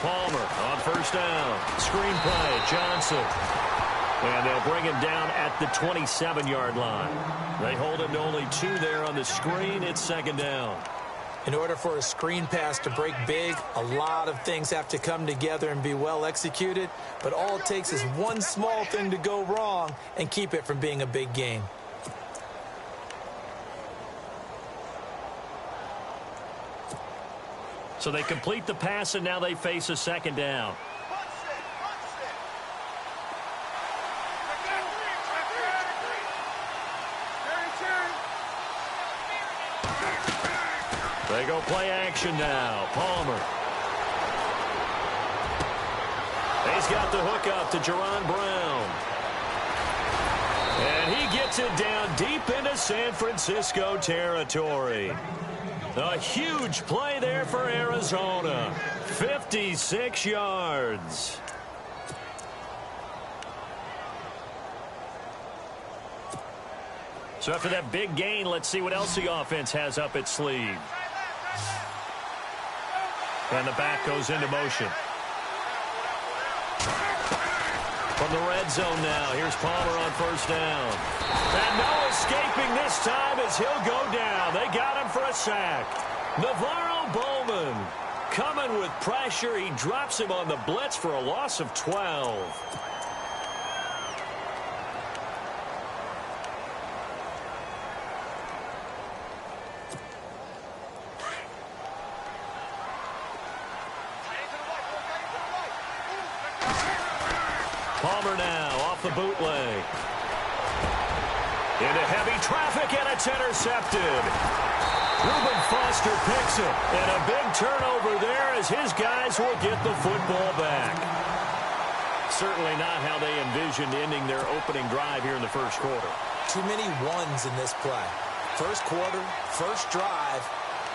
Palmer on first down. Screen play, Johnson. And they'll bring him down at the 27-yard line. They hold him to only 2 there on the screen. It's second down. In order for a screen pass to break big, a lot of things have to come together and be well executed. But all it takes is one small thing to go wrong and keep it from being a big gain. So they complete the pass, and now they face a second down. They go play action now. Palmer. He's got the hook up to Jerron Brown. And he gets it down deep into San Francisco territory. A huge play there for Arizona. 56 yards. So after that big gain, let's see what else the offense has up its sleeve. And the back goes into motion. From the red zone now, here's Palmer on first down. And no escaping this time as he'll go down. They got him for a sack. Navarro Bowman coming with pressure. He drops him on the blitz for a loss of 12. Palmer now off the bootleg. Into heavy traffic, and it's intercepted. Reuben Foster picks it. And a big turnover there as his guys will get the football back. Certainly not how they envisioned ending their opening drive here in the first quarter. Too many ones in this play. First quarter, first drive,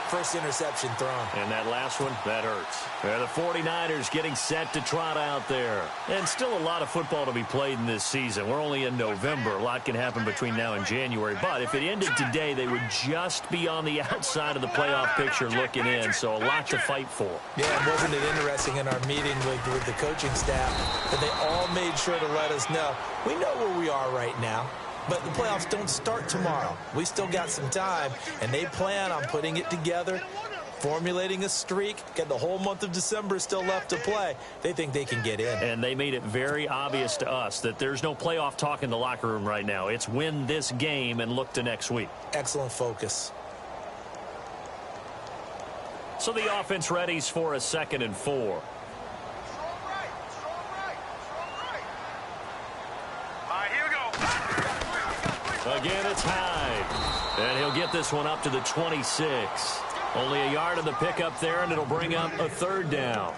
first interception thrown. And that last one, that hurts. The 49ers getting set to trot out there. And still a lot of football to be played in this season. We're only in November. A lot can happen between now and January. But if it ended today, they would just be on the outside of the playoff picture looking in. So a lot to fight for. Yeah, and wasn't it interesting in our meeting with the coaching staff that they all made sure to let us know, we know where we are right now. But the playoffs don't start tomorrow. We still got some time, and they plan on putting it together, formulating a streak, get the whole month of December still left to play. They think they can get in. And they made it very obvious to us that there's no playoff talk in the locker room right now. It's win this game and look to next week. Excellent focus. So the offense readies for a 2nd and 4. Again, it's Hyde. And he'll get this one up to the 26. Only a yard of the pickup there, and it'll bring up a 3rd down.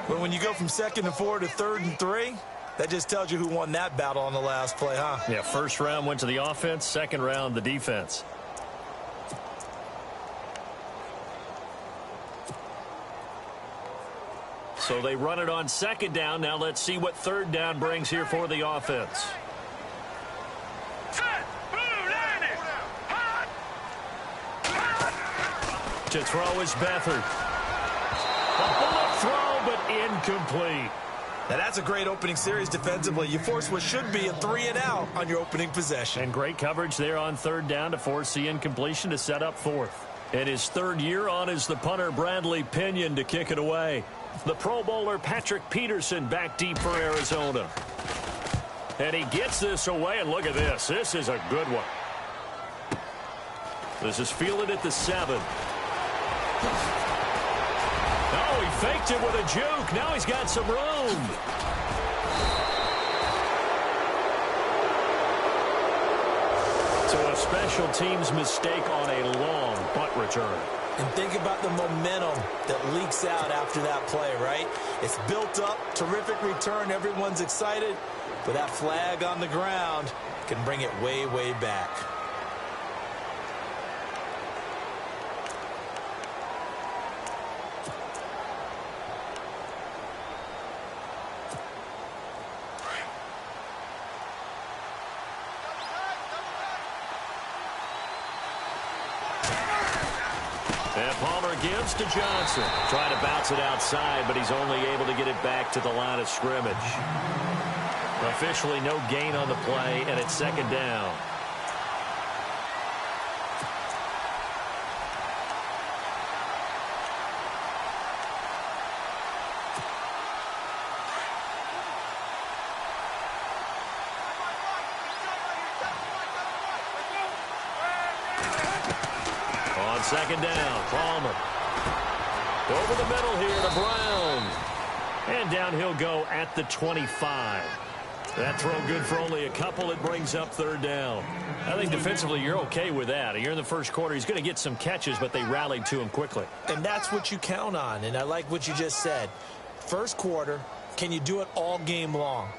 But when you go from 2nd and 4 to 3rd and 3, that just tells you who won that battle on the last play, huh? Yeah, first round went to the offense, second round the defense. So they run it on 2nd down. Now let's see what 3rd down brings here for the offense. To throw is Beathard. A bullet throw, but incomplete. Now that's a great opening series defensively. You force what should be a 3-and-out on your opening possession. And great coverage there on 3rd down to force the incompletion to set up 4th. And his 3rd year on is the punter Bradley Pinion to kick it away. The Pro Bowler Patrick Peterson back deep for Arizona. And he gets this away, and look at this. This is a good one. This is fielded at the 7. Oh, he faked it with a juke. Now he's got some room. So a special teams mistake on a long punt return. And think about the momentum that leaks out after that play, right? It's built up, terrific return, everyone's excited. But that flag on the ground can bring it way, way back. And Palmer gives to Johnson. Trying to bounce it outside, but he's only able to get it back to the line of scrimmage. Officially no gain on the play, and it's second down. On second down, Palmer. Over the middle here to Brown. And down he'll go at the 25. That throw good for only a couple. It brings up third down. I think defensively you're okay with that. You're in the first quarter. He's going to get some catches, but they rallied to him quickly. And that's what you count on, and I like what you just said. First quarter, can you do it all game long?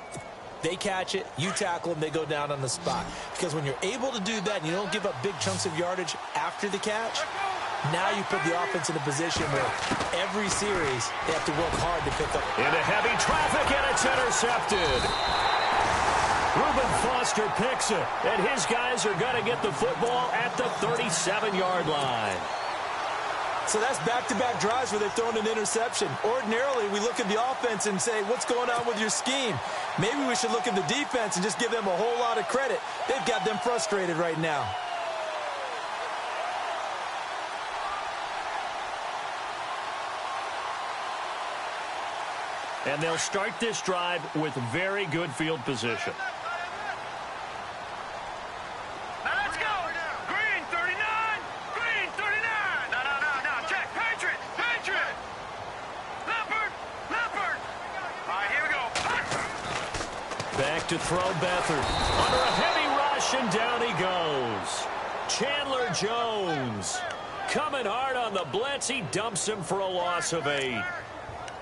They catch it, you tackle them, they go down on the spot. Because when you're able to do that and you don't give up big chunks of yardage after the catch, now you put the offense in a position where every series they have to work hard to pick up. Into heavy traffic, and it's intercepted. Reuben Foster picks it, and his guys are going to get the football at the 37-yard line. So that's back-to-back drives where they've thrown an interception. Ordinarily, we look at the offense and say, what's going on with your scheme? Maybe we should look at the defense and just give them a whole lot of credit. They've got them frustrated right now. And they'll start this drive with very good field position. Back to throw Beathard. Under a heavy rush, and down he goes. Chandler Jones coming hard on the blitz. He dumps him for a loss of 8.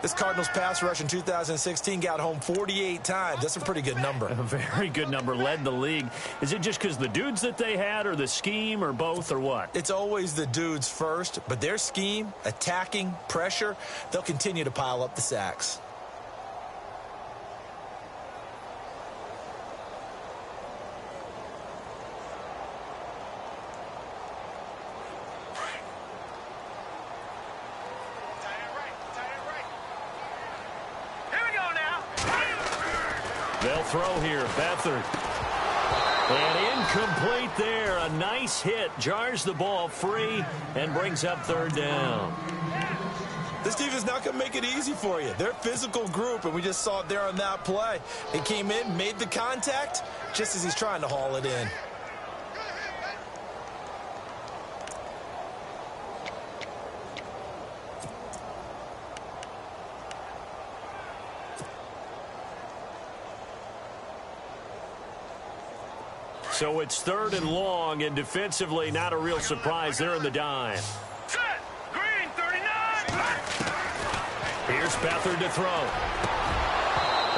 This Cardinals pass rush in 2016 got home 48 times. That's a pretty good number. A very good number. Led the league. Is it just because the dudes that they had, or the scheme, or both, or what? It's always the dudes first, but their scheme, attacking, pressure, they'll continue to pile up the sacks. They'll throw here. Beathard. And incomplete there. A nice hit. Jars the ball free and brings up third down. This defense not going to make it easy for you. They're a physical group, and we just saw it there on that play. They came in, made the contact, just as he's trying to haul it in. So it's third and long, and defensively not a real surprise. They're in the dime. Set. Green, 39. Here's Beathard to throw.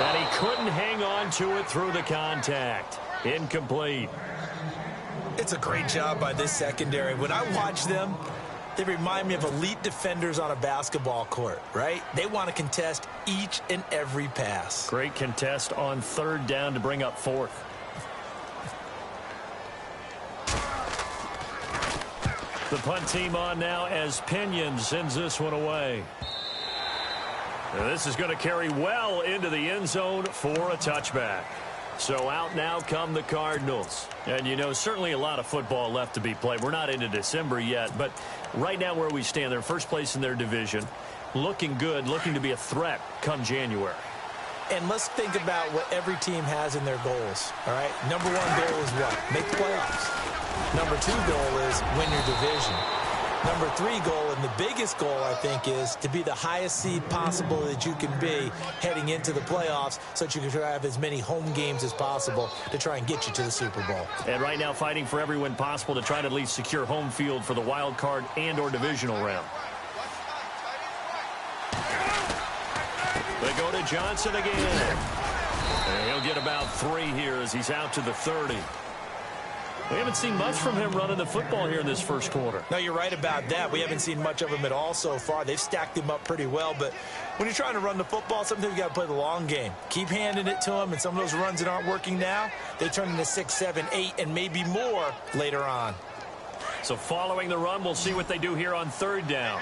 And he couldn't hang on to it through the contact. Incomplete. It's a great job by this secondary. When I watch them, they remind me of elite defenders on a basketball court, right? They want to contest each and every pass. Great contest on third down to bring up fourth. The punt team on now as Pinion sends this one away. And this is going to carry well into the end zone for a touchback. So out now come the Cardinals. And, you know, certainly a lot of football left to be played. We're not into December yet, but right now where we stand, they're first place in their division. Looking good, looking to be a threat come January. And let's think about what every team has in their goals, all right? Number one goal is what? Make the playoffs. Number two goal is win your division. Number three goal, and the biggest goal, I think, is to be the highest seed possible that you can be heading into the playoffs so that you can have as many home games as possible to try and get you to the Super Bowl. And right now fighting for every win possible to try to at least secure home field for the wild card and or divisional round. They go to Johnson again. And he'll get about 3 here as he's out to the 30. We haven't seen much from him running the football here in this first quarter. No, you're right about that. We haven't seen much of him at all so far. They've stacked him up pretty well, but when you're trying to run the football, sometimes you got to play the long game. Keep handing it to him, and some of those runs that aren't working now, they turn into 6, 7, 8, and maybe more later on. So following the run, we'll see what they do here on third down.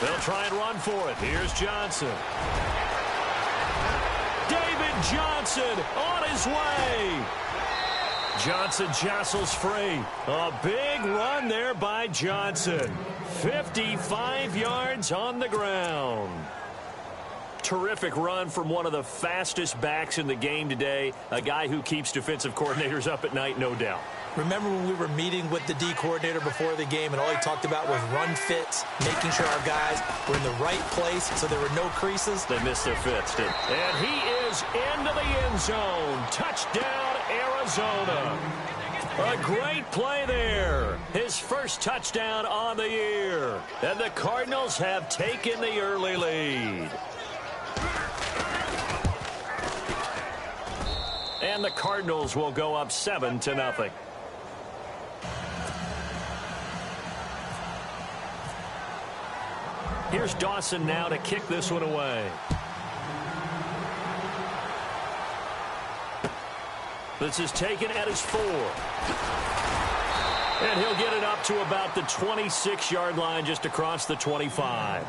They'll try and run for it. Here's Johnson. David Johnson on his way. Johnson jostles free. A big run there by Johnson. 55 yards on the ground. Terrific run from one of the fastest backs in the game today. A guy who keeps defensive coordinators up at night, no doubt. Remember when we were meeting with the D coordinator before the game and all he talked about was run fits, making sure our guys were in the right place so there were no creases? They missed their fits, didn't they? And he is into the end zone. Touchdown, Arizona. A great play there. His first touchdown on the year. And the Cardinals have taken the early lead. And the Cardinals will go up 7-0. Here's Dawson now to kick this one away. This is taken at his 4. And he'll get it up to about the 26-yard line, just across the 25.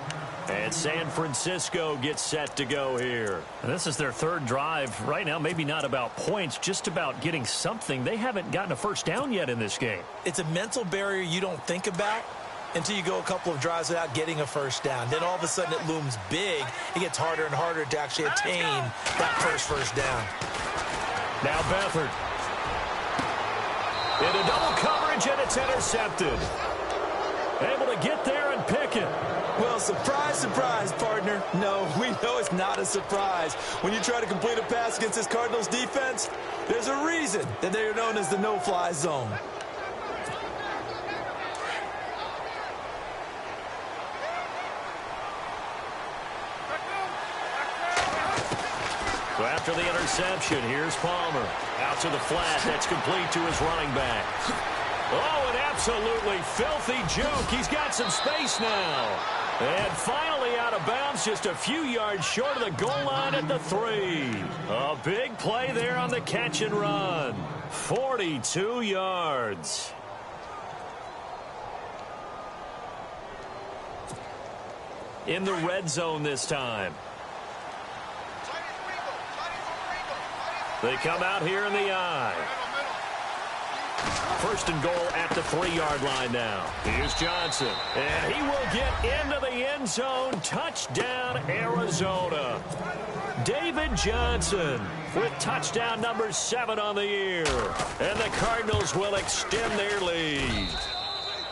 And San Francisco gets set to go here. And this is their third drive. Right now, maybe not about points, just about getting something. They haven't gotten a first down yet in this game. It's a mental barrier you don't think about until you go a couple of drives without getting a first down. Then all of a sudden it looms big. It gets harder and harder to actually attain that first down. Now Beathard. Into double coverage, and it's intercepted. Able to get there and pick it. Well, surprise, surprise, partner. No, we know it's not a surprise. When you try to complete a pass against this Cardinals defense, there's a reason that they are known as the no-fly zone. So after the interception, here's Palmer. Out to the flat. That's complete to his running back. Oh, an absolutely filthy juke. He's got some space now. And finally out of bounds, just a few yards short of the goal line at the 3. A big play there on the catch and run. 42 yards. In the red zone this time. They come out here in the I. First and goal at the 3-yard line now. Here's Johnson. And he will get into the end zone. Touchdown, Arizona. David Johnson with touchdown number 7 on the year. And the Cardinals will extend their lead.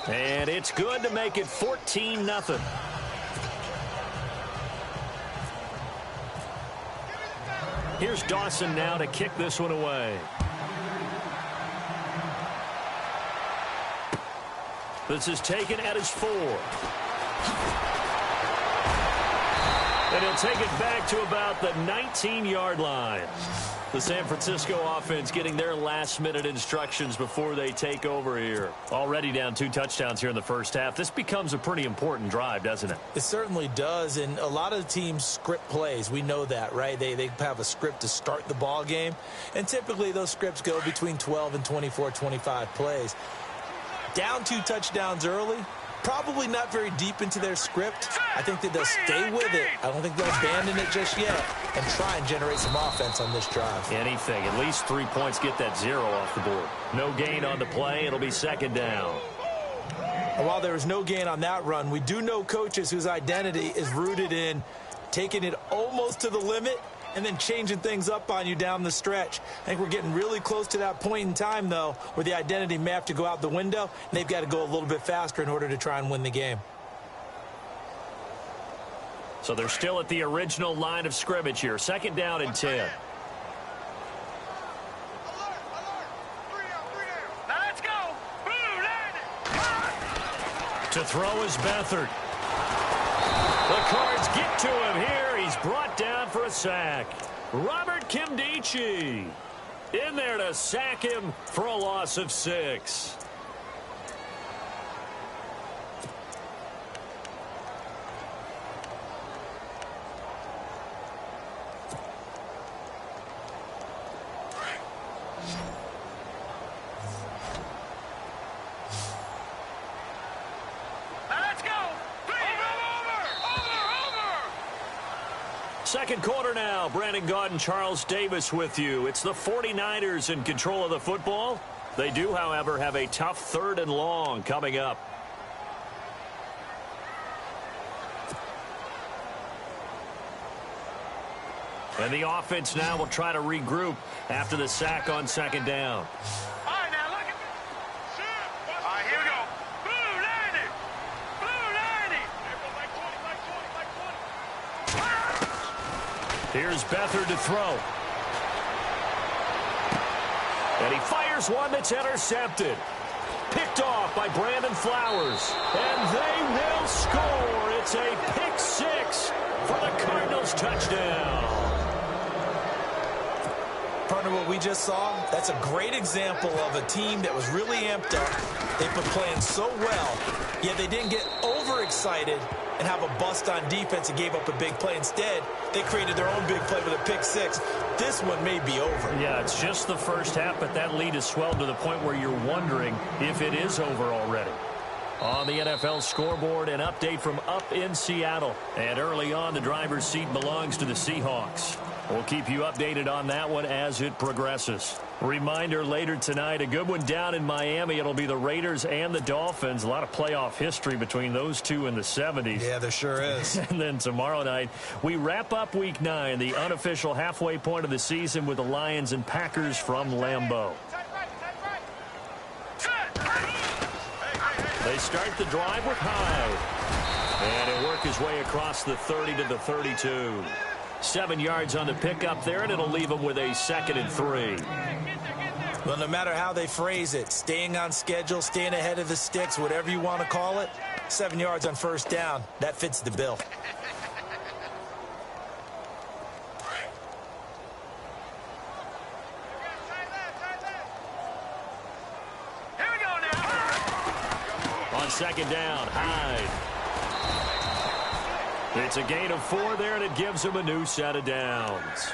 And it's good to make it 14-0. Here's Dawson now to kick this one away. This is taken at his 4. And he'll take it back to about the 19-yard line. The San Francisco offense getting their last-minute instructions before they take over here. Already down 2 touchdowns here in the first half. This becomes a pretty important drive, doesn't it? It certainly does, and a lot of the teams script plays. We know that, right? They have a script to start the ball game, and typically those scripts go between 12 and 24, 25 plays. Down 2 touchdowns early, probably not very deep into their script. I think that they'll stay with it. I don't think they'll abandon it just yet and try and generate some offense on this drive. Anything. At least 3 points, get that 0 off the board. No gain on the play. It'll be second down. And while there was no gain on that run, we do know coaches whose identity is rooted in taking it almost to the limit and then changing things up on you down the stretch. I think we're getting really close to that point in time, though, where the identity may have to go out the window, and they've got to go a little bit faster in order to try and win the game. So they're still at the original line of scrimmage here. Second down and 10. Now let's go. To throw is Beathard. The Cards get to him here. He's brought down for a sack. Robert Kimdichie in there to sack him for a loss of 6. Second quarter now. Brandon Gaudin and Charles Davis with you. It's the 49ers in control of the football. They do, however, have a tough 3rd and long coming up. And the offense now will try to regroup after the sack on 2nd down. All right, now look at this. All right, here we go. Blue 90. Blue 90. Here's Beathard to throw. And he fires one that's intercepted. Picked off by Brandon Flowers. And they will score. It's a pick 6 for the Cardinals touchdown. Partner, what we just saw, that's a great example of a team that was really amped up. They've been playing so well, yet they didn't get overexcited and have a bust on defense and gave up a big play. Instead, they created their own big play with a pick 6. This one may be over. Yeah, it's just the first half, but that lead has swelled to the point where you're wondering if it is over already. On the NFL scoreboard, an update from up in Seattle. And early on, the driver's seat belongs to the Seahawks. We'll keep you updated on that one as it progresses. Reminder later tonight, a good one down in Miami. It'll be the Raiders and the Dolphins. A lot of playoff history between those two in the 70s. Yeah, there sure is. And then tomorrow night, we wrap up Week 9, the unofficial halfway point of the season with the Lions and Packers from Lambeau. They start the drive with Hyde. And he'll work his way across the 30 to the 32. 7 yards on the pickup there, and it'll leave him with a 2nd and 3. Well, no matter how they phrase it, staying on schedule, staying ahead of the sticks, whatever you want to call it, 7 yards on 1st down, that fits the bill. Here we go now. On 2nd down, Hyde. It's a gain of 4 there, and it gives him a new set of downs.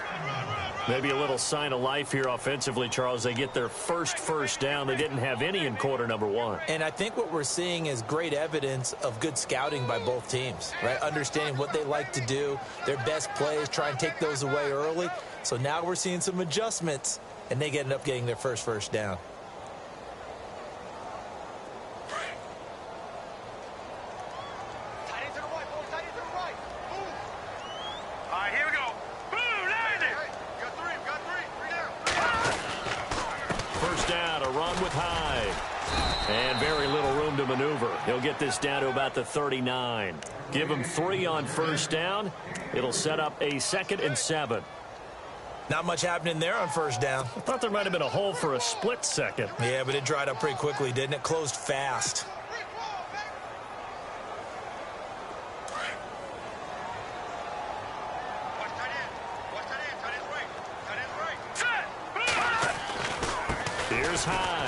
Maybe a little sign of life here offensively, Charles. They get their first down. They didn't have any in quarter number 1. And I think what we're seeing is great evidence of good scouting by both teams, right? Understanding what they like to do, their best plays, try and take those away early. So now we're seeing some adjustments, and they end up getting their first down. He'll get this down to about the 39. Give him 3 on 1st down. It'll set up a 2nd and 7. Not much happening there on 1st down. I thought there might have been a hole for a split second. Yeah, but it dried up pretty quickly, didn't it? Closed fast. Here's Hyde.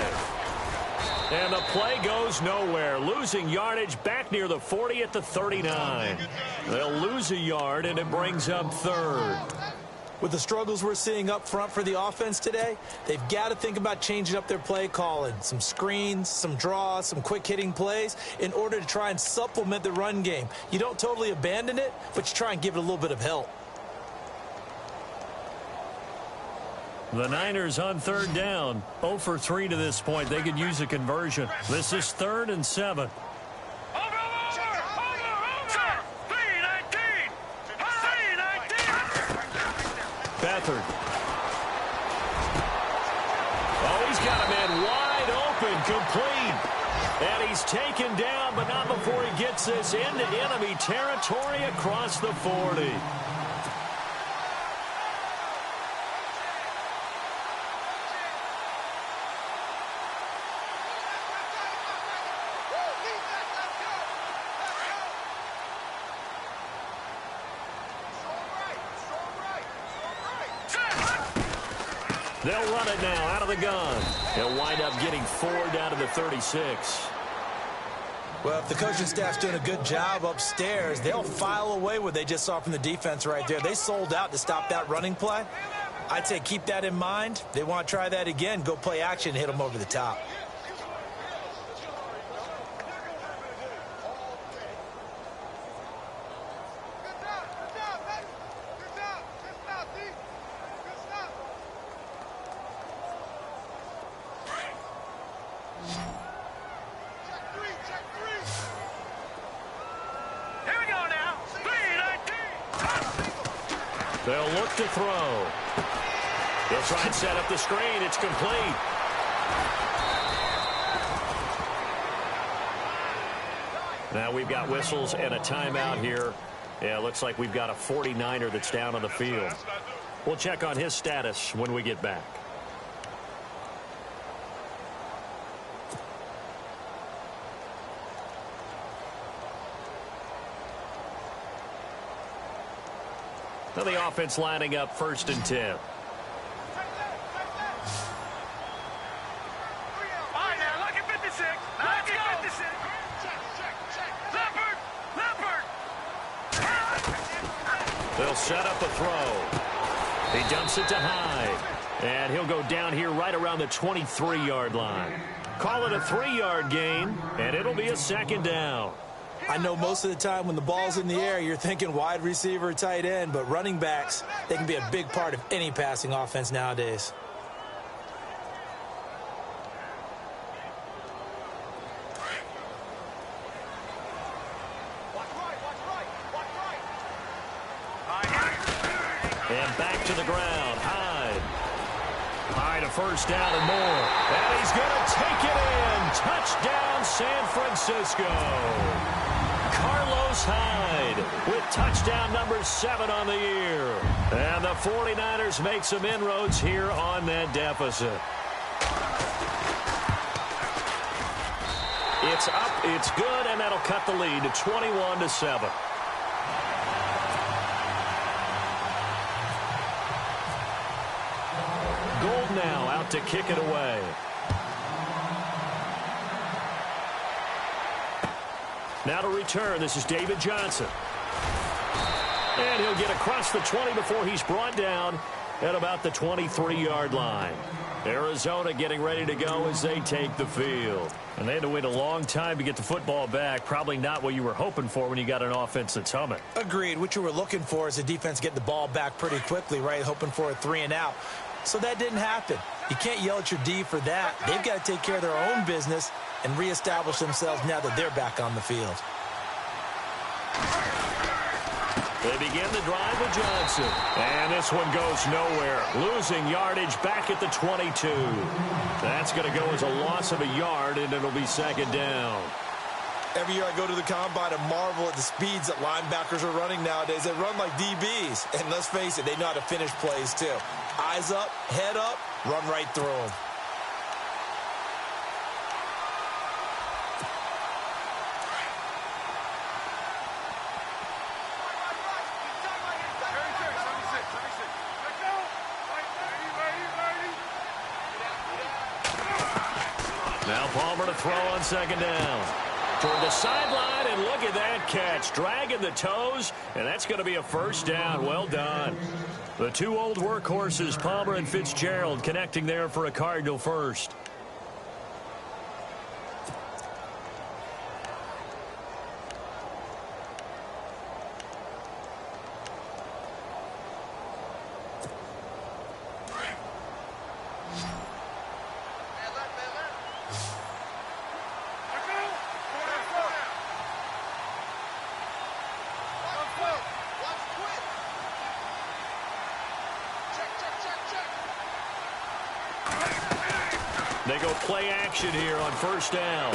And the play goes nowhere. Losing yardage back near the 40 at the 39. They'll lose a yard, and it brings up 3rd. With the struggles we're seeing up front for the offense today, they've got to think about changing up their play calling. Some screens, some draws, some quick-hitting plays in order to try and supplement the run game. You don't totally abandon it, but you try and give it a little bit of help. The Niners on 3rd down. 0 for 3 to this point. They could use a conversion. This is 3rd and 7. Beathard. Oh, he's got a man wide open, complete. And he's taken down, but not before he gets this into enemy territory across the 40. They'll run it now out of the gun. He'll wind up getting 4 down to the 36. Well, if the coaching staff's doing a good job upstairs, they'll file away what they just saw from the defense right there. They sold out to stop that running play. I'd say keep that in mind. They want to try that again. Go play action, hit them over the top. They'll look to throw. They'll try and set up the screen. It's complete. Now we've got whistles and a timeout here. Yeah, it looks like we've got a 49er that's down on the field. We'll check on his status when we get back. Now the offense lining up 1st and 10. They'll set up a throw. He dumps it to Hyde. And he'll go down here right around the 23-yard line. Call it a 3-yard gain, and it'll be a 2nd down. I know most of the time when the ball's in the air, you're thinking wide receiver, tight end, but running backs, they can be a big part of any passing offense nowadays. And back to the ground. Hyde. Hyde, a 1st down and more. And he's going to take it in. Touchdown, San Francisco. Carlos Hyde with touchdown number 7 on the year. And the 49ers make some inroads here on that deficit. It's up, it's good, and that'll cut the lead to 21-7. Gold now out to kick it away. Now to return, this is David Johnson. And he'll get across the 20 before he's brought down at about the 23-yard line. Arizona getting ready to go as they take the field. And they had to wait a long time to get the football back. Probably not what you were hoping for when you got an offense that's humming. Agreed. What you were looking for is the defense getting the ball back pretty quickly, right? Hoping for a 3 and out. So that didn't happen. You can't yell at your D for that. They've got to take care of their own business and reestablish themselves now that they're back on the field. They begin the drive with Johnson. And this one goes nowhere. Losing yardage back at the 22. That's going to go as a loss of a yard, and it'll be 2nd down. Every year I go to the combine and marvel at the speeds that linebackers are running nowadays. They run like DBs. And let's face it, they know how to finish plays too. Eyes up, head up, run right through them. Now Palmer to throw on 2nd down. Toward the sideline, and look at that catch. Dragging the toes, and that's going to be a 1st down. Well done. The 2 old workhorses, Palmer and Fitzgerald, connecting there for a Cardinal first. They go play action here on 1st down.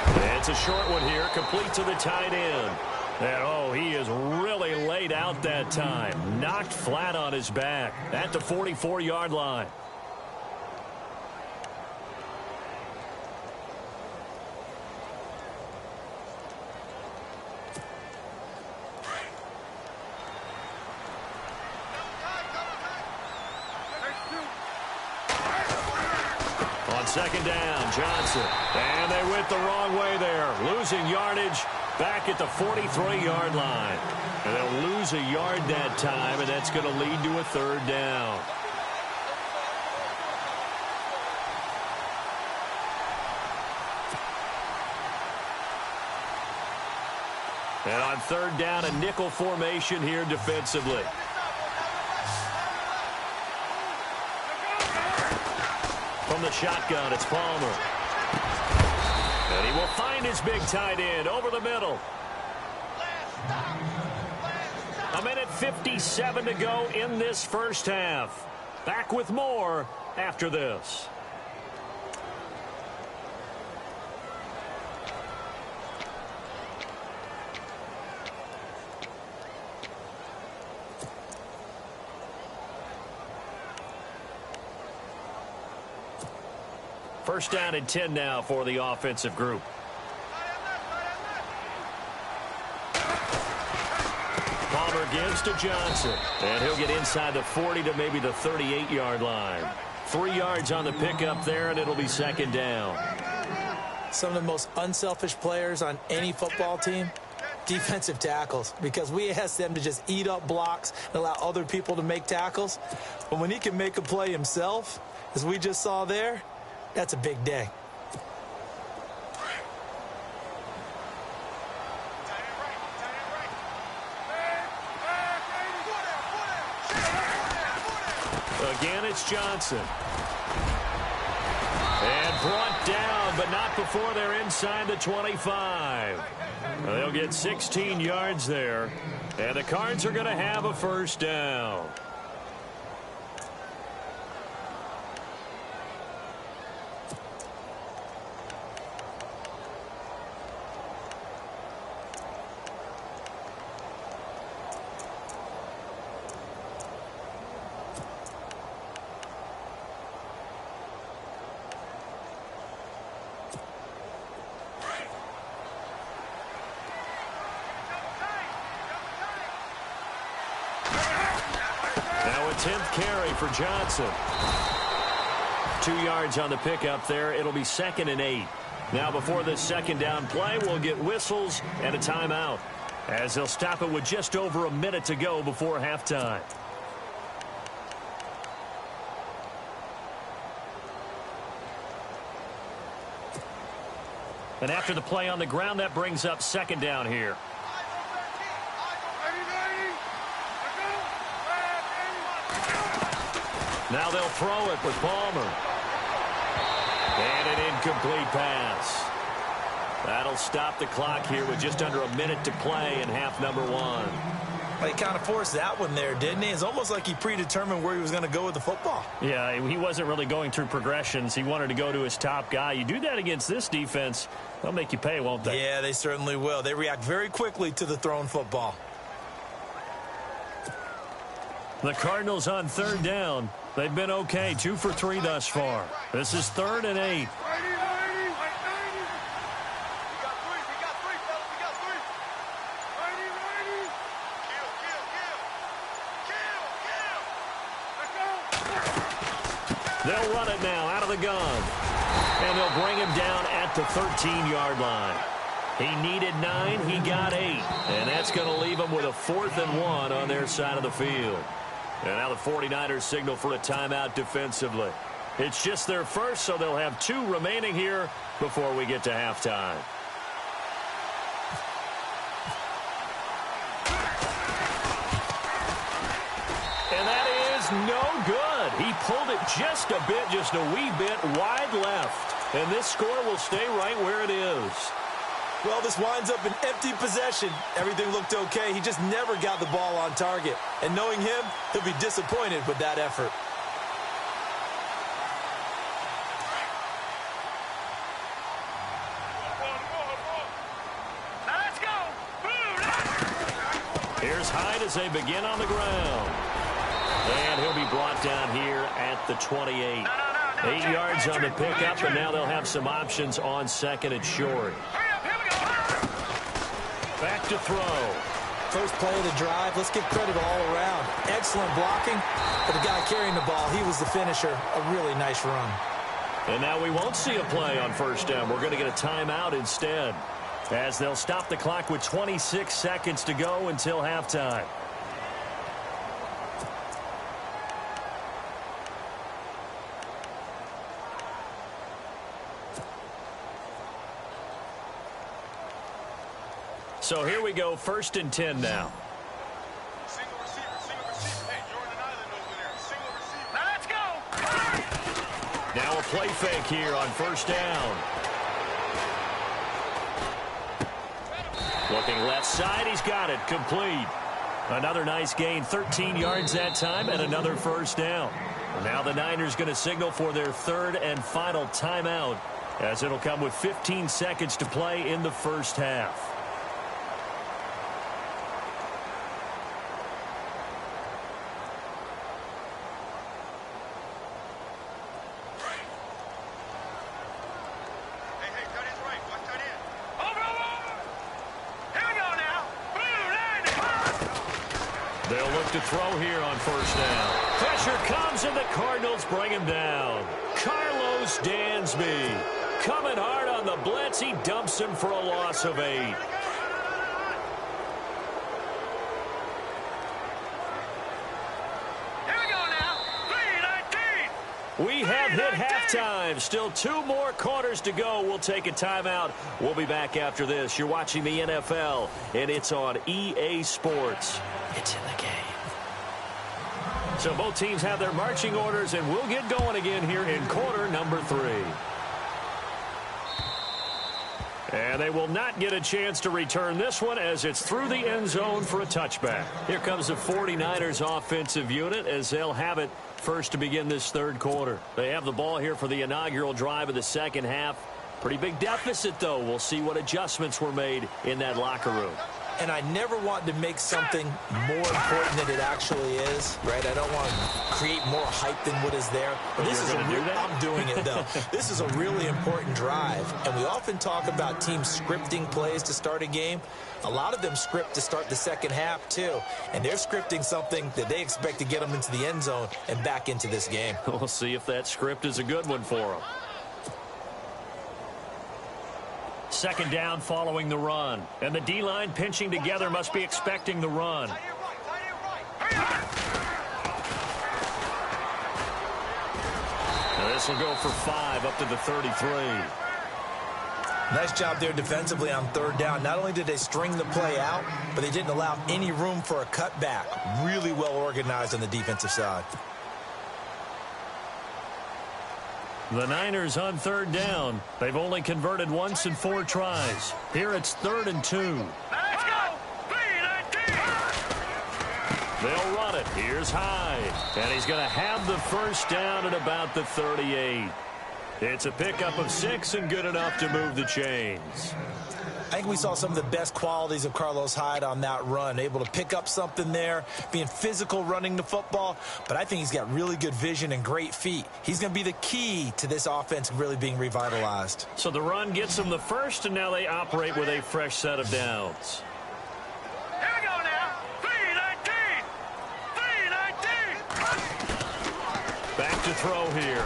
And it's a short one here, complete to the tight end. And, oh, he is really laid out that time. Knocked flat on his back at the 44-yard line. On 2nd down, Johnson. And they went the wrong way there. Losing yardage back at the 43-yard line. And they'll lose a yard that time, and that's going to lead to a 3rd down. And on 3rd down, a nickel formation here defensively. From the shotgun, it's Palmer. And he will find his big tight end over the middle. A minute 57 to go in this first half. Back with more after this. First down and 10 now for the offensive group. Palmer gives to Johnson. And he'll get inside the 40 to maybe the 38-yard line. 3 yards on the pickup there, and it'll be second down. Some of the most unselfish players on any football team, defensive tackles, because we ask them to just eat up blocks and allow other people to make tackles. But when he can make a play himself, as we just saw there, that's a big day. Again, it's Johnson. And brought down, but not before they're inside the 25. They'll get 16 yards there. And the Cards are going to have a first down. Now a 10th carry for Johnson. 2 yards on the pickup there. It'll be second and 8. Now before this second down play, we'll get whistles and a timeout, as they'll stop it with just over a minute to go before halftime. And after the play on the ground, that brings up second down here. Now they'll throw it with Palmer. And an incomplete pass. That'll stop the clock here with just under a minute to play in half number 1. Well, he kind of forced that one there, didn't he? It's almost like he predetermined where he was going to go with the football. Yeah, he wasn't really going through progressions. He wanted to go to his top guy. You do that against this defense, they'll make you pay, won't they? Yeah, they certainly will. They react very quickly to the thrown football. The Cardinals on third down. They've been okay, 2 for 3 thus far. This is 3rd and 8. They'll run it now out of the gun. And they'll bring him down at the 13-yard line. He needed 9, he got 8. And that's going to leave him with a 4th and 1 on their side of the field. And now the 49ers signal for a timeout defensively. It's just their first, so they'll have 2 remaining here before we get to halftime. And that is no good. He pulled it just a wee bit wide left. And this score will stay right where it is. Well, this winds up an empty possession. Everything looked okay. He just never got the ball on target. And knowing him, he'll be disappointed with that effort. Let's go. Here's Hyde as they begin on the ground. And he'll be brought down here at the 28. 8 yards on the pickup, and now they'll have some options on second and short. Back to throw. First play of the drive. Let's give credit all around. Excellent blocking. But the guy carrying the ball, he was the finisher. A really nice run. And now we won't see a play on first down. We're going to get a timeout instead, as they'll stop the clock with 26 seconds to go until halftime. So here we go, 1st and 10 now. Single receiver. Hey, Jordan Island over there. Single receiver. Now let's go. Now a play fake here on first down. Looking left side, he's got it, complete. Another nice gain, 13 yards that time, and another first down. Now the Niners going to signal for their third and final timeout, as it'll come with 15 seconds to play in the first half. They'll look to throw here on first down. Pressure comes, and the Cardinals bring him down. Carlos Dansby coming hard on the blitz. He dumps him for a loss of 8. We have hit halftime. Still 2 more quarters to go. We'll take a timeout. We'll be back after this. You're watching the NFL, and it's on EA Sports. It's in the game. So both teams have their marching orders, and we'll get going again here in quarter number 3. And they will not get a chance to return this one as it's through the end zone for a touchback. Here comes the 49ers offensive unit as they'll have it first to begin this third quarter. They have the ball here for the inaugural drive of the second half. Pretty big deficit, though. We'll see what adjustments were made in that locker room. And I never want to make something more important than it actually is, right? I don't want to create more hype than what is there. But this is I'm doing it, though. This is a really important drive. And we often talk about teams scripting plays to start a game. A lot of them script to start the second half, too. And they're scripting something that they expect to get them into the end zone and back into this game. We'll see if that script is a good one for them. Second down following the run. And the D-line pinching together must be expecting the run. Now this will go for 5 up to the 33. Nice job there defensively on third down. Not only did they string the play out, but they didn't allow any room for a cutback. Really well organized on the defensive side. The Niners on third down. They've only converted once in 4 tries. Here it's 3rd and 2. Let's go! They'll run it. Here's Hyde. And he's going to have the first down at about the 38. It's a pickup of 6 and good enough to move the chains. I think we saw some of the best qualities of Carlos Hyde on that run. Able to pick up something there, being physical running the football. But I think he's got really good vision and great feet. He's going to be the key to this offense really being revitalized. So the run gets them the first, and now they operate with a fresh set of downs. Here we go now. 3-19. Back to throw here.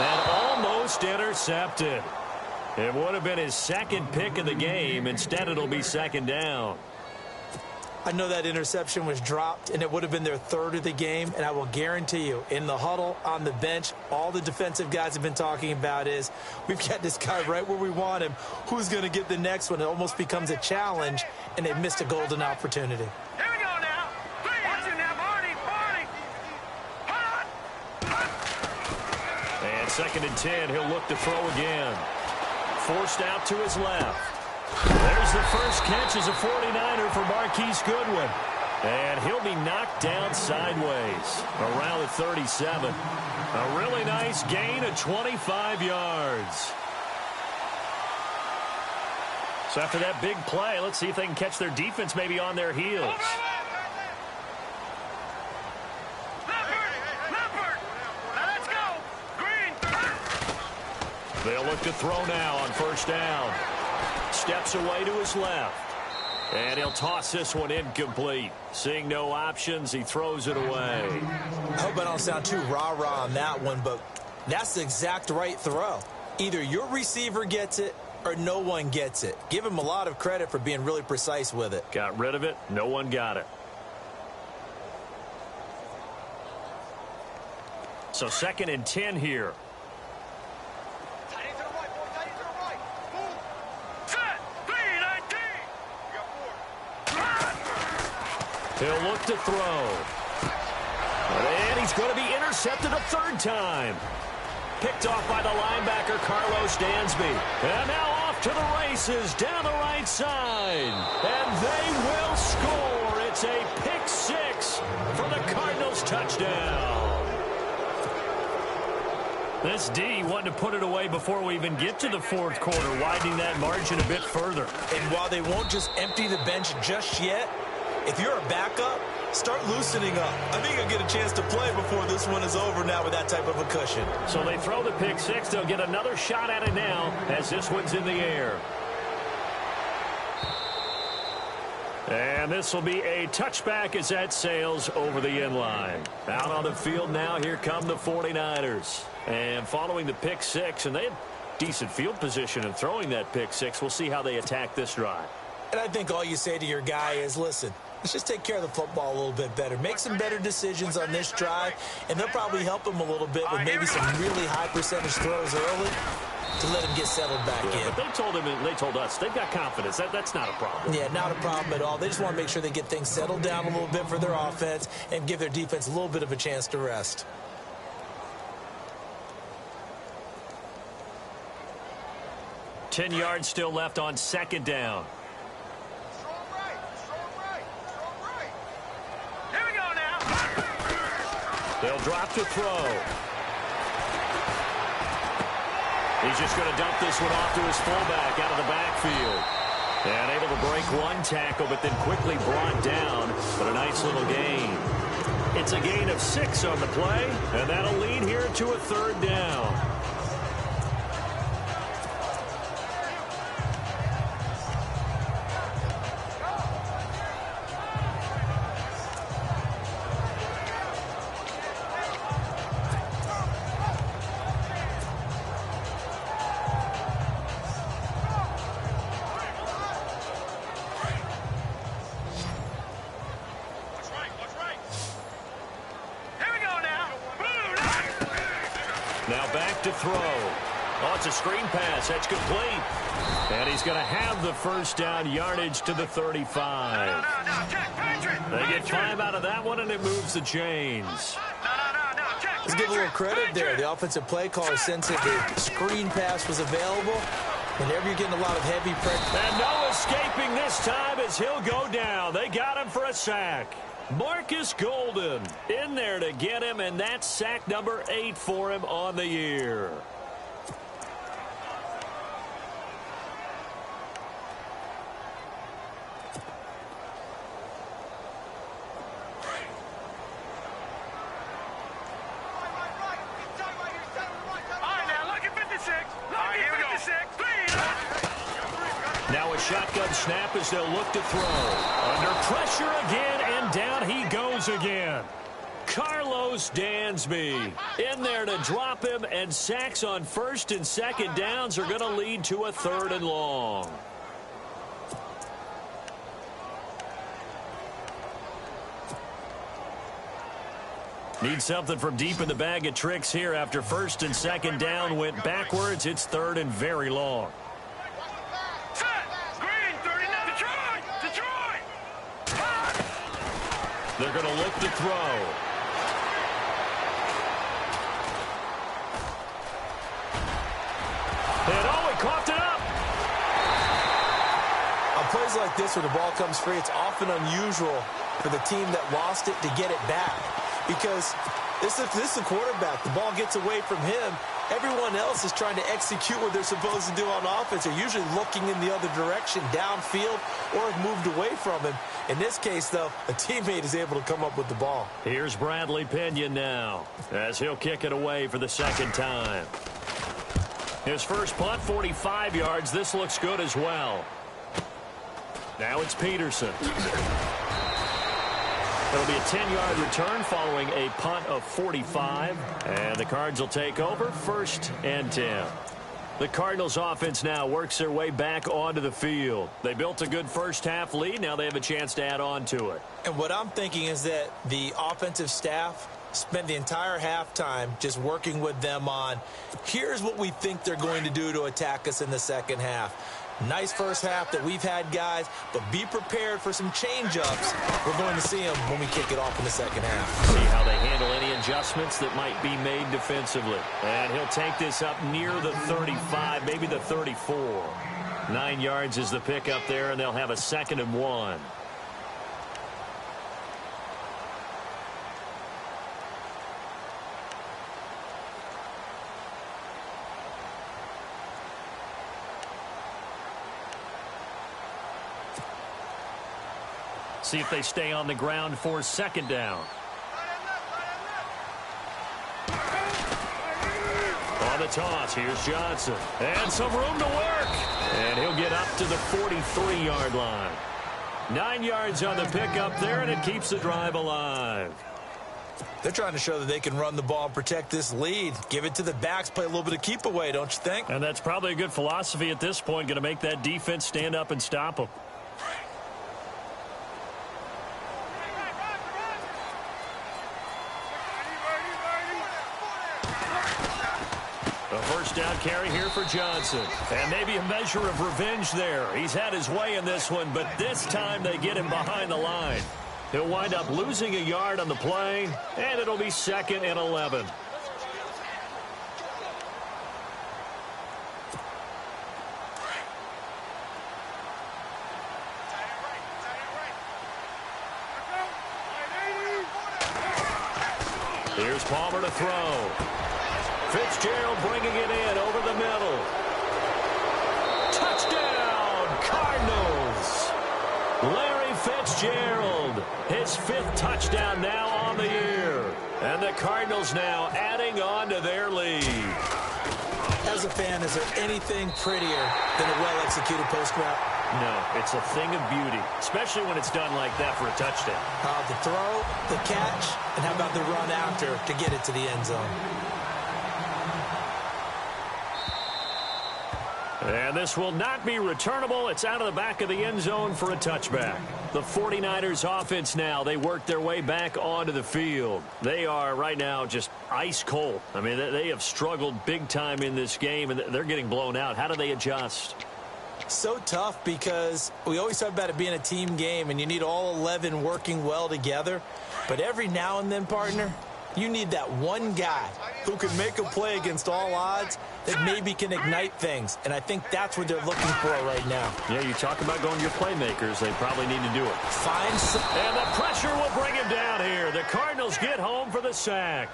And almost intercepted. It would have been his second pick of the game. Instead, it'll be second down. I know that interception was dropped, and it would have been their 3rd of the game. And I will guarantee you, in the huddle, on the bench, all the defensive guys have been talking about is, we've got this guy right where we want him. Who's going to get the next one? It almost becomes a challenge, and they missed a golden opportunity. Here we go now. Watch it now, Barney. And 2nd and 10, he'll look to throw again. Forced out to his left. There's the first catch as a 49er for Marquise Goodwin. And he'll be knocked down sideways around the 37. A really nice gain of 25 yards. So after that big play, let's see if they can catch their defense maybe on their heels. They'll look to throw now on first down. Steps away to his left. And he'll toss this one incomplete. Seeing no options, he throws it away. I hope I don't sound too rah-rah on that one, but that's the exact right throw. Either your receiver gets it or no one gets it. Give him a lot of credit for being really precise with it. Got rid of it. No one got it. So 2nd and 10 here. He'll look to throw. And he's going to be intercepted a 3rd time. Picked off by the linebacker, Carlos Dansby. And now off off to the races down the right side. And they will score. It's a pick six for the Cardinals touchdown. This D wanted to put it away before we even get to the fourth quarter, widening that margin a bit further. And while they won't just empty the bench just yet, if you're a backup, start loosening up. I think you'll get a chance to play before this one is over now with that type of a cushion. So they throw the pick six. They'll get another shot at it now as this one's in the air. And this will be a touchback as that sails over the end line. Out on the field now, here come the 49ers. And following the pick six, and they had decent field position in throwing that pick six. We'll see how they attack this drive. And I think all you say to your guy is, listen, let's just take care of the football a little bit better. Make some better decisions on this drive, and they'll probably help him a little bit with maybe some really high percentage throws early to let him get settled back in. But they told him, and they told us, they've got confidence. That's not a problem. Yeah, not a problem at all. They just want to make sure they get things settled down a little bit for their offense and give their defense a little bit of a chance to rest. Ten yards still left on second down. Here we go now. They'll drop to throw. He's just going to dump this one off to his fullback out of the backfield. And able to break one tackle, but then quickly brought down. But a nice little gain. It's a gain of 6 on the play, and that'll lead here to a third down. To throw. Oh, it's a screen pass. That's complete. And he's going to have the first down yardage to the 35. They get 5 out of that one, and it moves the chains. Let's give a little credit there. The offensive play caller sensed that the screen pass was available. Whenever you're getting a lot of heavy pressure. And no escaping this time as he'll go down. They got him for a sack. Marcus Golden in there to get him, and that's sack number 8 for him on the year. Now a shotgun snap as they'll look to throw. Under pressure again, and down he goes again. Carlos Dansby in there to drop him, and sacks on first and second downs are going to lead to a third and long. Need something from deep in the bag of tricks here after first and second down went backwards. It's third and very long. They're going to look to throw. And oh, he coughed it up. On plays like this where the ball comes free, it's often unusual for the team that lost it to get it back. Because this is the quarterback. The ball gets away from him. Everyone else is trying to execute what they're supposed to do on offense. They're usually looking in the other direction, downfield, or have moved away from him. In this case, though, a teammate is able to come up with the ball. Here's Bradley Pinion now as he'll kick it away for the second time. His first punt, 45 yards. This looks good as well. Now it's Peterson. It'll be a 10-yard return following a punt of 45. And the Cards will take over first and 10. The Cardinals offense now works their way back onto the field. They built a good first half lead. Now they have a chance to add on to it. And what I'm thinking is that the offensive staff spent the entire halftime just working with them on, here's what we think they're going to do to attack us in the second half. Nice first half that we've had, guys, but be prepared for some change-ups. We're going to see them when we kick it off in the second half. See how they handle any adjustments that might be made defensively. And he'll take this up near the 35, maybe the 34. 9 yards is the pick up there, and they'll have a 2nd and 1. See if they stay on the ground for 2nd down. On the toss, here's Johnson. And some room to work. And he'll get up to the 43-yard line. 9 yards on the pickup there, and it keeps the drive alive. They're trying to show that they can run the ball and protect this lead. Give it to the backs, play a little bit of keep away, don't you think? And that's probably a good philosophy at this point, going to make that defense stand up and stop them. A first down carry here for Johnson. And maybe a measure of revenge there. He's had his way in this one, but this time they get him behind the line. He'll wind up losing a yard on the play, and it'll be 2nd and 11. Here's Palmer to throw. Fitzgerald bringing it in over the middle. Touchdown, Cardinals. Larry Fitzgerald, his 5th touchdown now on the year. And the Cardinals now adding on to their lead. As a fan, is there anything prettier than a well-executed post route? No, it's a thing of beauty, especially when it's done like that for a touchdown. The throw, the catch, and how about the run after to get it to the end zone? And this will not be returnable. It's out of the back of the end zone for a touchback. The 49ers offense now, they work their way back onto the field. They are right now just ice cold. I mean, they have struggled big time in this game, and they're getting blown out. How do they adjust? So tough because we always talk about it being a team game, and you need all 11 working well together. But every now and then, partner, you need that one guy who can make a play against all odds that maybe can ignite things. And I think that's what they're looking for right now. Yeah, you talk about going to your playmakers. They probably need to do it. Find some. And the pressure will bring him down here. The Cardinals get home for the sack.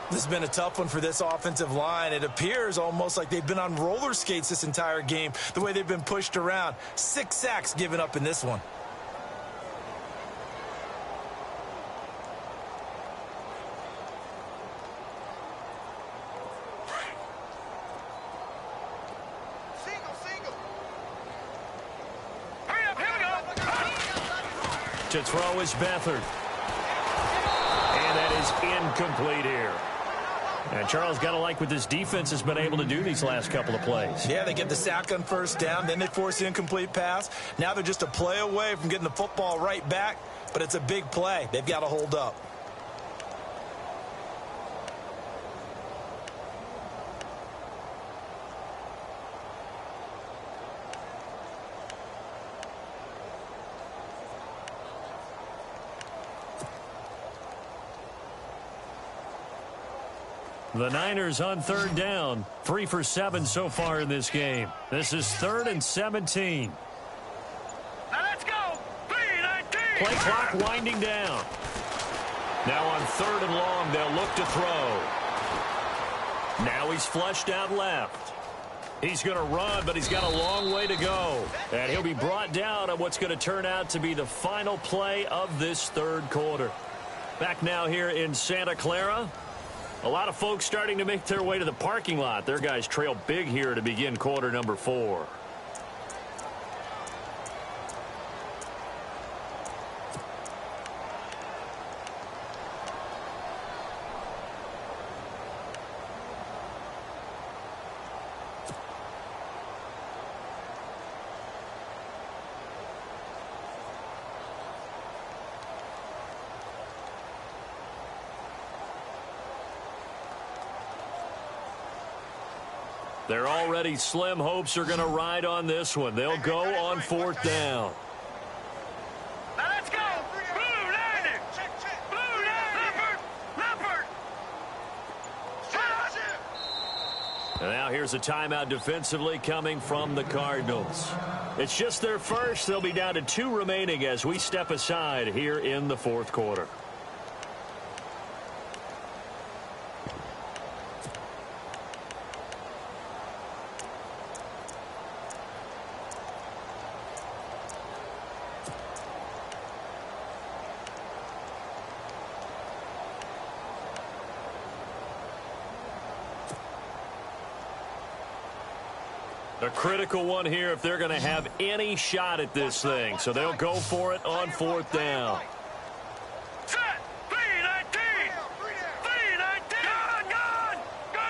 This has been a tough one for this offensive line. It appears almost like they've been on roller skates this entire game, the way they've been pushed around. 6 sacks given up in this one. To throw is Beathard. And that is incomplete here. And Charles, got to like what this defense has been able to do these last couple of plays. Yeah, they get the sack on first down, then they force the incomplete pass. Now they're just a play away from getting the football right back, but it's a big play. They've got to hold up. The Niners on 3rd down. 3 for 7 so far in this game. This is 3rd and 17. Now let's go. 3:19. Play clock winding down. Now on 3rd and long, they'll look to throw. Now he's flushed out left. He's going to run, but he's got a long way to go. And he'll be brought down on what's going to turn out to be the final play of this 3rd quarter. Back now here in Santa Clara. A lot of folks starting to make their way to the parking lot. Their guys trail big here to begin quarter number 4. Their already slim hopes are going to ride on this one. They'll go on 4th down. Now let's go. Blue landing. Blue landing. Leopard. And now here's a timeout defensively coming from the Cardinals. It's just their first. They'll be down to 2 remaining as we step aside here in the fourth quarter. A critical one here if they're going to have any shot at this thing. So they'll go for it on 4th down. Set. 3-19. 3-19.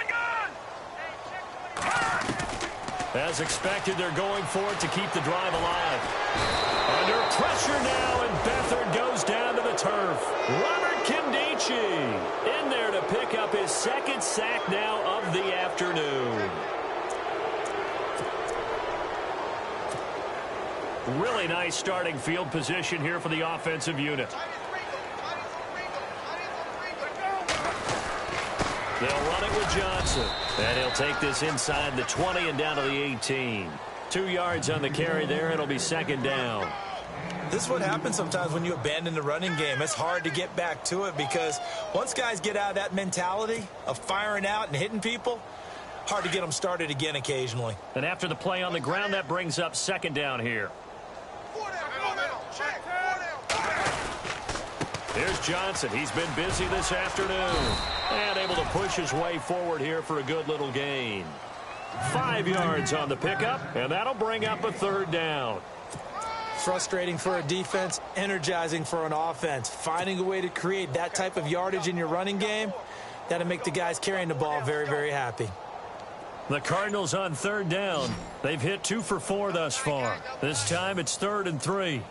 Gun. As expected, they're going for it to keep the drive alive. Under pressure now, and Beathard goes down to the turf. Robert Kindici in there to pick up his 2nd sack now of the afternoon. Really nice starting field position here for the offensive unit. They'll run it with Johnson. And he'll take this inside the 20 and down to the 18. 2 yards on the carry there. It'll be 2nd down. This is what happens sometimes when you abandon the running game. It's hard to get back to it because once guys get out of that mentality of firing out and hitting people, hard to get them started again occasionally. And after the play on the ground, that brings up 2nd down here. Here's Johnson. He's been busy this afternoon. And able to push his way forward here for a good little gain. 5 yards on the pickup, and that'll bring up a 3rd down. Frustrating for a defense, energizing for an offense. Finding a way to create that type of yardage in your running game, that'll make the guys carrying the ball very, very happy. The Cardinals on 3rd down. They've hit 2 for 4 thus far. This time it's 3rd and 3.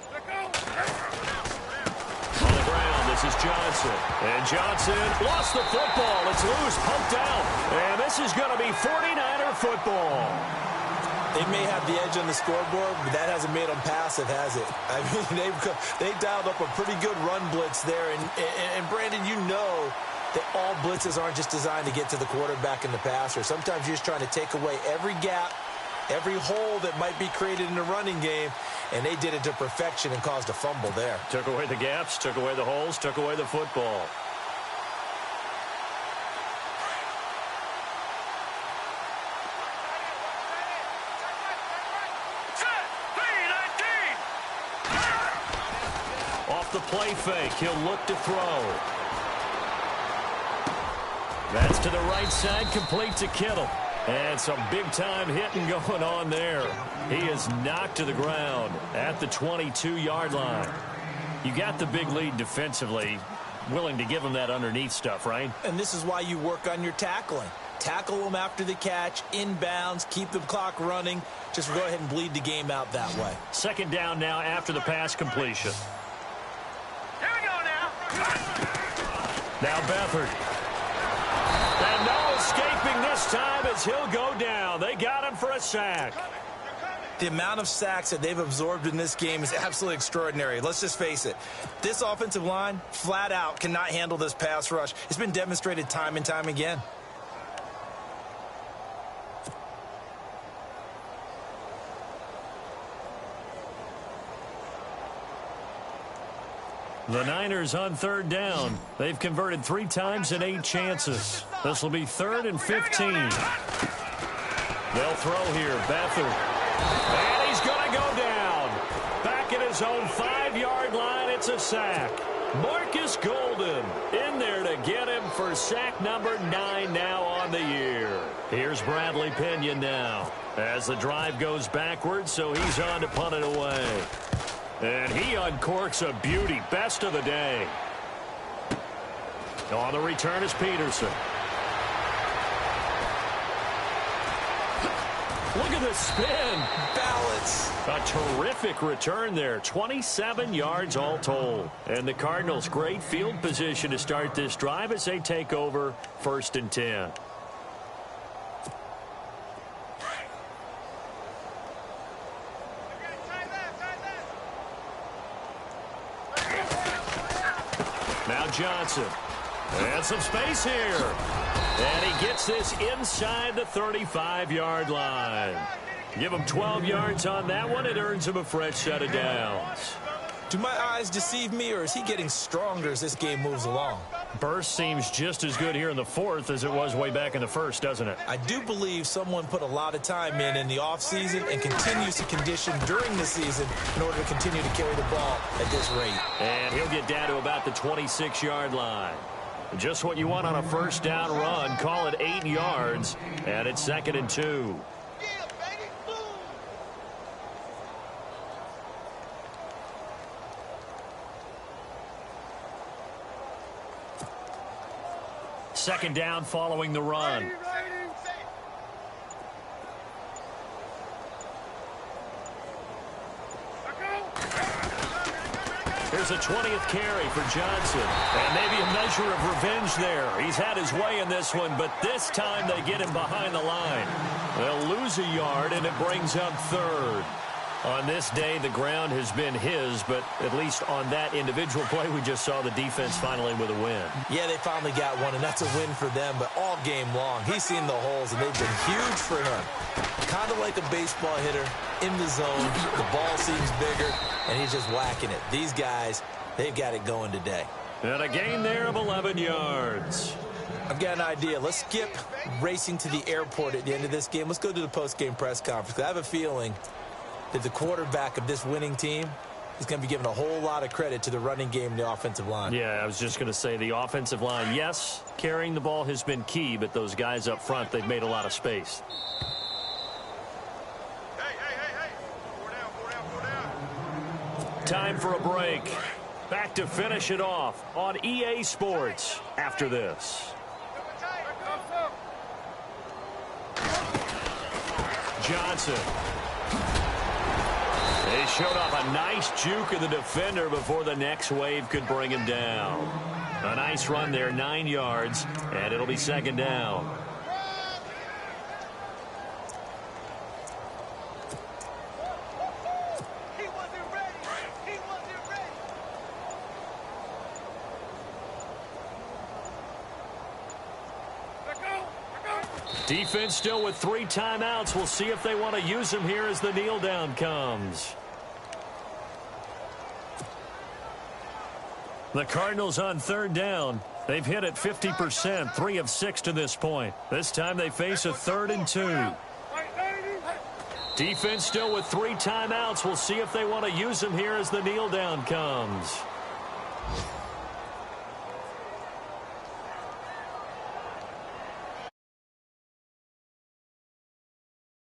On the ground, this is Johnson. And Johnson lost the football. It's loose, poked out. And this is going to be 49er football. They may have the edge on the scoreboard, but that hasn't made them passive, has it? I mean, they've dialed up a pretty good run blitz there. And Brandon, you know that all blitzes aren't just designed to get to the quarterback and the passer. Sometimes you're just trying to take away every gap, every hole that might be created in the running game, and they did it to perfection and caused a fumble there. Took away the gaps, took away the holes, took away the football. Off the play fake, he'll look to throw. That's to the right side, complete to Kittle. And some big-time hitting going on there. He is knocked to the ground at the 22-yard line. You got the big lead defensively, willing to give him that underneath stuff, right? And this is why you work on your tackling. Tackle them after the catch, inbounds, keep the clock running. Just go ahead and bleed the game out that way. 2nd down now after the pass completion. Here we go now. Now Beathard. And no escaping this time as he'll go down. They got him for a sack. The amount of sacks that they've absorbed in this game is absolutely extraordinary. Let's just face it. This offensive line, flat out, cannot handle this pass rush. It's been demonstrated time and time again. The Niners on 3rd down. They've converted 3 times in 8 chances. This will be 3rd and 15. They'll throw here. Beathard. And he's going to go down. Back at his own 5-yard line. It's a sack. Marcus Golden in there to get him for sack number 9 now on the year. Here's Bradley Pinion now as the drive goes backwards, so he's on to punt it away. And he uncorks a beauty. Best of the day. On the return is Peterson. Look at the spin. Balance. A terrific return there. 27 yards all told. And the Cardinals, great field position to start this drive as they take over 1st and 10. Now Johnson. And some space here. And he gets this inside the 35-yard line. Give him 12 yards on that one. It earns him a fresh set of downs. Do my eyes deceive me, or is he getting stronger as this game moves along? Burst seems just as good here in the fourth as it was way back in the first, doesn't it? I do believe someone put a lot of time in the offseason and continues to condition during the season in order to continue to carry the ball at this rate. And he'll get down to about the 26-yard line. Just what you want on a first down run. Call it 8 yards, and it's 2nd and 2. Second down following the run. Here's a 20th carry for Johnson. And maybe a measure of revenge there. He's had his way in this one, but this time they get him behind the line. They'll lose a yard, and it brings up 3rd. On this day, the ground has been his, but at least on that individual play, we just saw the defense finally with a win. Yeah, they finally got one, and that's a win for them, but all game long, he's seen the holes, and they've been huge for him. Kind of like a baseball hitter in the zone. The ball seems bigger, and he's just whacking it. These guys, they've got it going today. And a gain there of 11 yards. I've got an idea. Let's skip racing to the airport at the end of this game. Let's go to the post-game press conference. I have a feeling that the quarterback of this winning team is going to be given a whole lot of credit to the running game and the offensive line. Yeah, I was just going to say the offensive line, yes, carrying the ball has been key, but those guys up front, they've made a lot of space. Hey. 4 down. Time for a break. Back to finish it off on EA Sports after this. Johnson. He showed off a nice juke of the defender before the next wave could bring him down. A nice run there, 9 yards, and it'll be 2nd down. Defense still with 3 timeouts. We'll see if they want to use them here as the kneel down comes. The Cardinals on 3rd down. They've hit it 50%, 3 of 6 to this point. This time they face a 3rd and 2. Defense still with 3 timeouts. We'll see if they want to use them here as the kneel down comes.